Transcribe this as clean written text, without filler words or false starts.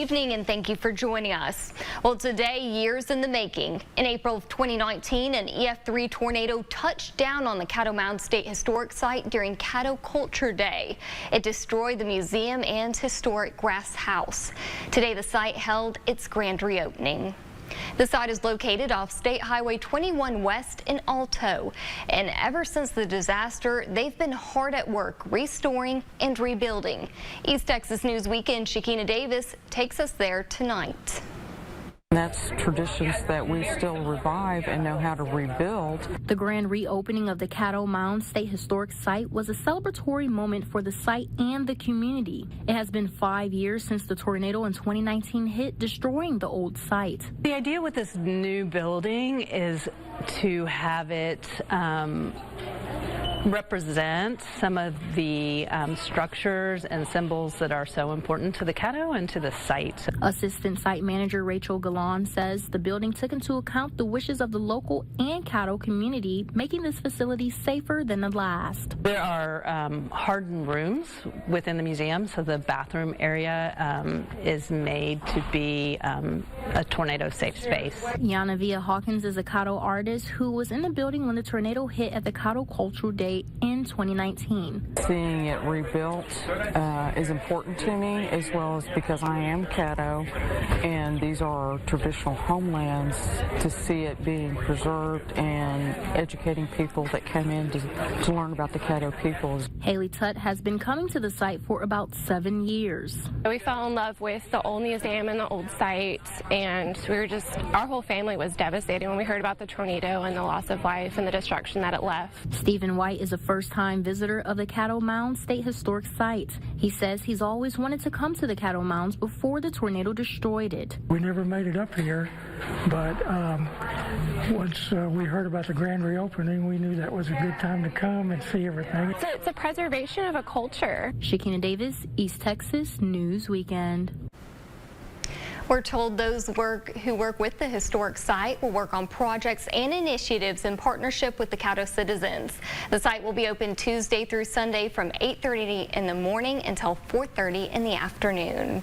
evening and thank you for joining us. Well, today, years in the making. In April of 2019, an EF3 tornado touched down on the Caddo Mounds State Historic Site during Caddo Culture Day. It destroyed the museum and historic grass house. Today, the site held its grand reopening. The site is located off State Highway 21 West in Alto, and ever since the disaster, they've been hard at work restoring and rebuilding. East Texas News Weekend Shakina Davis takes us there tonight. That's traditions that we still revive and know how to rebuild. The grand reopening of the Caddo Mounds State Historic Site was a celebratory moment for the site and the community. It has been 5 years since the tornado in 2019 hit, destroying the old site. The idea with this new building is to have it represent some of the structures and symbols that are so important to the Caddo and to the site. Assistant Site Manager Rachel Galan says the building took into account the wishes of the local and Caddo community, making this facility safer than the last. There are hardened rooms within the museum, so the bathroom area is made to be a tornado safe space. Yana Via Hawkins is a Caddo artist who was in the building when the tornado hit at the Caddo Cultural Day in 2019. Seeing it rebuilt is important to me, as well as because I am Caddo and these are traditional homelands. To see it being preserved and educating people that come in to learn about the Caddo peoples. Haley Tutt has been coming to the site for about 7 years. We fell in love with the old museum and the old site, and our whole family was devastated when we heard about the tornado and the loss of life and the destruction that it left. Stephen White is a first-time visitor of the Caddo Mounds State Historic Site. He says he's always wanted to come to the Caddo Mounds before the tornado destroyed it. We never made it up here, but once we heard about the grand reopening, we knew that was a good time to come and see everything. It's a preservation of a culture. Shakina Davis, East Texas News Weekend. We're told those who work with the historic site will work on projects and initiatives in partnership with the Caddo citizens. The site will be open Tuesday through Sunday from 8:30 in the morning until 4:30 in the afternoon.